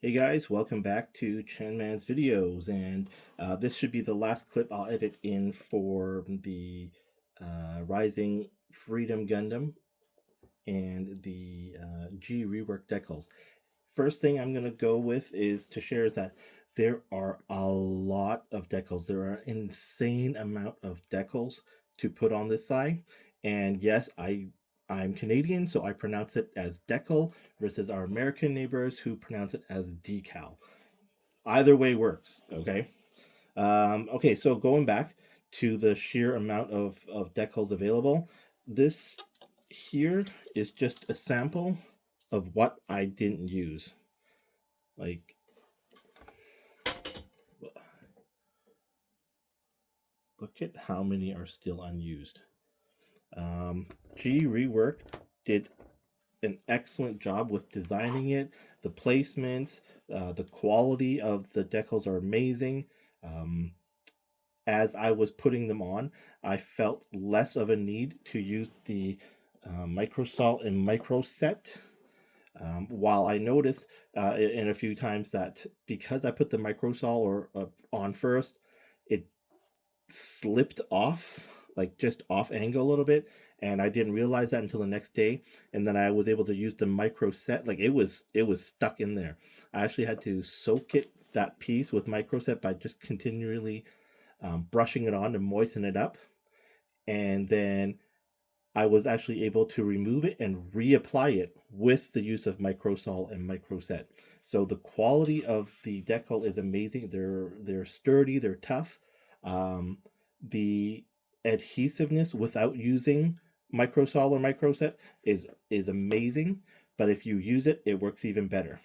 Hey guys, welcome back to Chanman's videos, and this should be the last clip I'll edit in for the Rising Freedom Gundam and the G-Rework decals. First thing I'm going to go with is to share is that there are a lot of decals. There are an insane amount of decals to put on this side, and yes, I'm Canadian, so I pronounce it as decal versus our American neighbors who pronounce it as decal. Either way works, okay? Okay, so going back to the sheer amount of decals available, this here is just a sample of what I didn't use. Like, look at how many are still unused. G-Rework did an excellent job with designing it. The placements, the quality of the decals are amazing. As I was putting them on, I felt less of a need to use the microsalt and microset. While I noticed in a few times that because I put the microsol on first, it slipped off, like just off angle a little bit, and I didn't realize that until the next day. And then I was able to use the micro set, like it was stuck in there. I actually had to soak it, that piece, with micro set by just continually brushing it on to moisten it up, and then I was actually able to remove it and reapply it with the use of microsol and microset. So the quality of the decal is amazing. They're sturdy, they're tough. The adhesiveness without using microsol or microset is amazing, but if you use it, it works even better.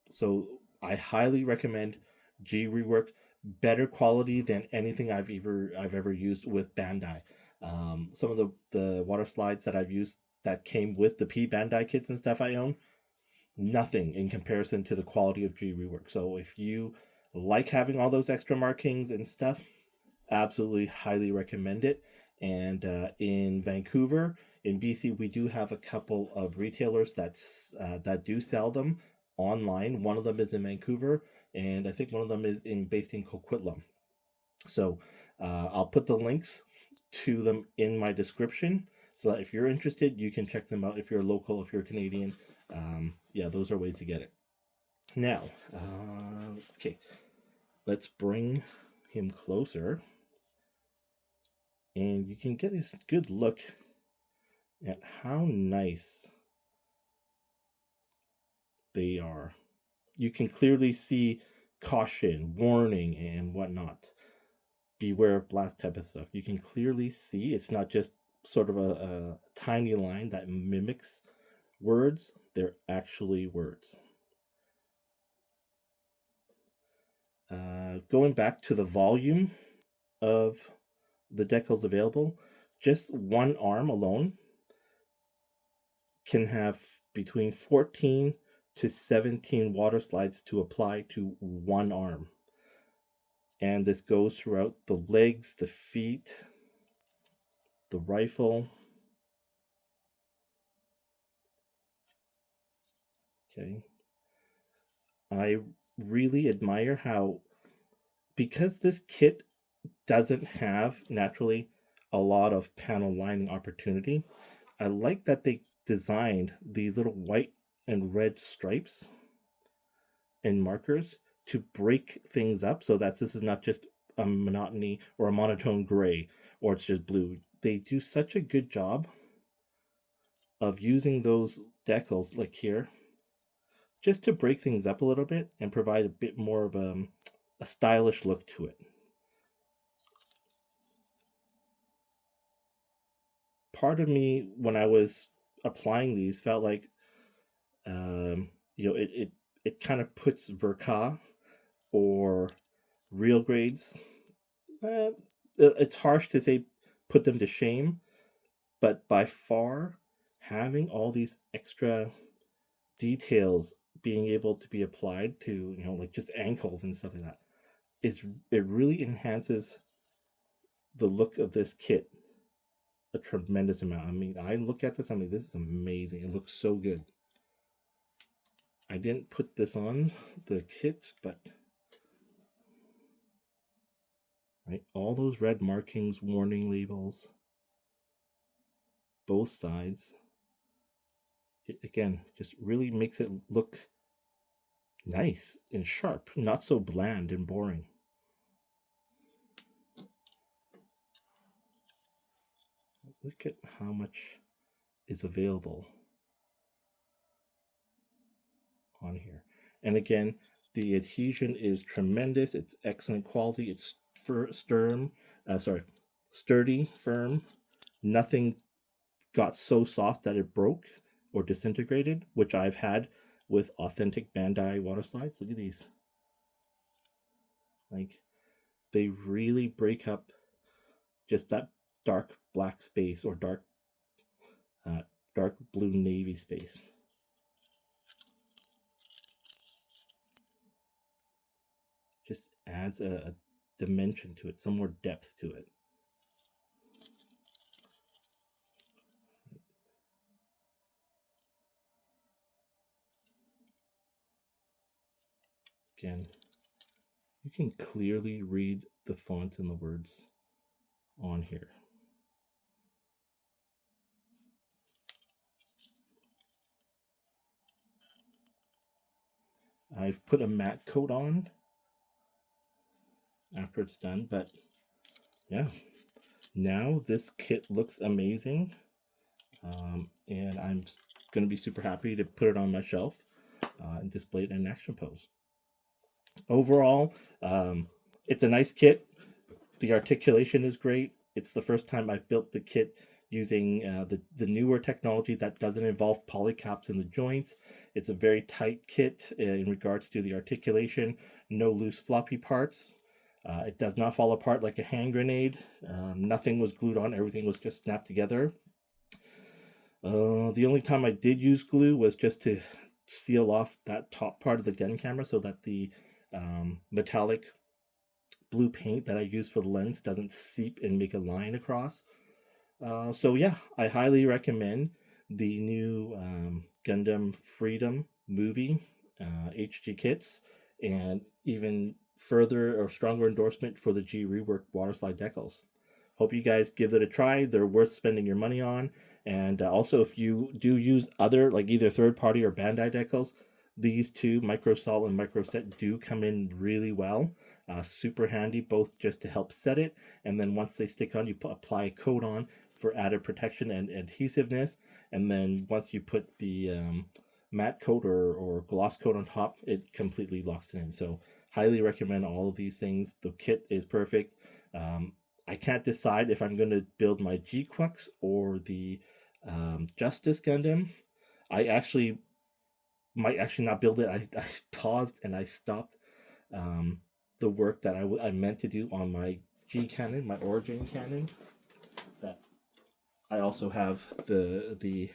So I highly recommend G-Rework. Better quality than anything I've ever used with Bandai. Some of the water slides that I've used that came with the P Bandai kits and stuff I own, nothing in comparison to the quality of G-Rework. So if you like having all those extra markings and stuff, absolutely highly recommend it. And in Vancouver, in BC, we do have a couple of retailers that do sell them online. One of them is in Vancouver, and I think one of them is based in Coquitlam. So I'll put the links to them in my description, so that if you're interested, you can check them out. If you're local, if you're Canadian, yeah, those are ways to get it. Now, okay, let's bring him closer, and you can get a good look at how nice they are. You can clearly see caution, warning, and whatnot. Beware of blast type of stuff. You can clearly see it's not just sort of a tiny line that mimics words. They're actually words. Going back to the volume of the decals available, just one arm alone can have between 14 to 17 water slides to apply to one arm. And this goes throughout the legs, the feet, the rifle. Okay. I really admire how, because this kit doesn't have naturally a lot of panel lining opportunity, I like that they designed these little white and red stripes and markers to break things up, so that this is not just a monotony or a monotone gray, or it's just blue. They do such a good job of using those decals, like here, just to break things up a little bit and provide a bit more of a stylish look to it. Part of me, when I was applying these, felt like, it kind of puts Verka or real grades. It's harsh to say put them to shame, but by far, having all these extra details being able to be applied to, like just ankles and stuff like that, it really enhances the look of this kit a tremendous amount. I mean, I look at this, I'm like, this is amazing. It looks so good. I didn't put this on the kit, but right, all those red markings, warning labels, both sides. It, again, just really makes it look nice and sharp, not so bland and boring. Look at how much is available on here. And again, the adhesion is tremendous. It's excellent quality. It's sturdy, firm. Nothing got so soft that it broke or disintegrated, which I've had with authentic Bandai water slides. Look at these. Like, they really break up just that dark black space or dark blue navy space. Just adds a dimension to it, some more depth to it. Again, you can clearly read the font and the words on here. I've put a matte coat on after it's done, but yeah, now this kit looks amazing, and I'm going to be super happy to put it on my shelf and display it in an action pose. Overall, it's a nice kit. The articulation is great. It's the first time I've built the kit using the newer technology that doesn't involve polycaps in the joints. It's a very tight kit in regards to the articulation, no loose floppy parts. It does not fall apart like a hand grenade. Nothing was glued on, everything was just snapped together. The only time I did use glue was just to seal off that top part of the gun camera so that the metallic blue paint that I use for the lens doesn't seep and make a line across. So yeah, I highly recommend the new Gundam Freedom movie HG kits, and even further or stronger endorsement for the G-Rework waterslide decals. Hope you guys give it a try. They're worth spending your money on. And also, if you do use other, like either third-party or Bandai decals, these two, Microsol and Microset, do come in really well. Super handy, both just to help set it, and then once they stick on, you apply a coat on for added protection and adhesiveness. And then once you put the matte coat or gloss coat on top, it completely locks it in. So highly recommend all of these things. The kit is perfect. I can't decide if I'm going to build my G-Quux or the Justice Gundam. I actually might not build it. I paused and I stopped the work that I meant to do on my G cannon, my Origin cannon. That I also have the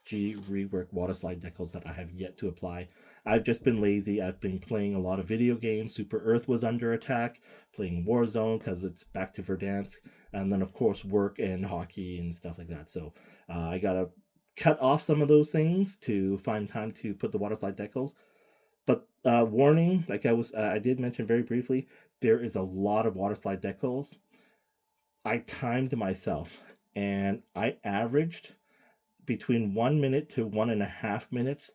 G-Rework waterslide decals that I have yet to apply. I've just been lazy. I've been playing a lot of video games. Super Earth was under attack, playing Warzone because it's back to Verdansk, and then of course work and hockey and stuff like that. So I gotta cut off some of those things to find time to put the waterslide decals. But warning, like I did mention very briefly, there is a lot of waterslide decals. I timed myself, and I averaged between 1 minute to 1.5 minutes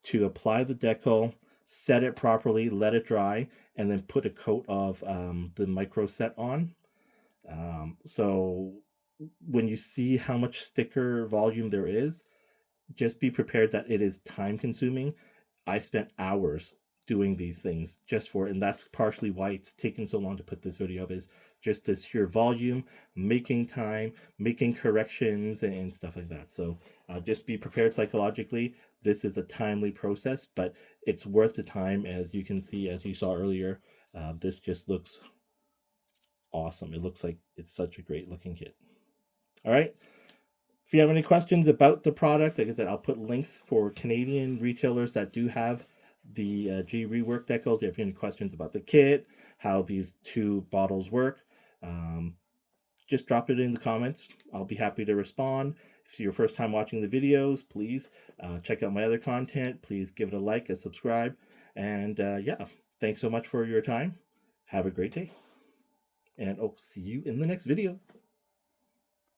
to apply the decal, set it properly, let it dry, and then put a coat of the Microset on. So when you see how much sticker volume there is, just be prepared that it is time consuming. I spent hours doing these things just for it, and that's partially why it's taken so long to put this video up, is just this sheer volume, making time, making corrections and stuff like that. So just be prepared psychologically. This is a timely process, but it's worth the time. As you can see, as you saw earlier, this just looks awesome. It looks like it's such a great looking kit. All right. If you have any questions about the product, like I said, I'll put links for Canadian retailers that do have the G-Rework decals. If you have any questions about the kit, how these two bottles work, just drop it in the comments. I'll be happy to respond. If it's your first time watching the videos, please check out my other content. Please give it a like and subscribe. And yeah, thanks so much for your time. Have a great day. And see you in the next video.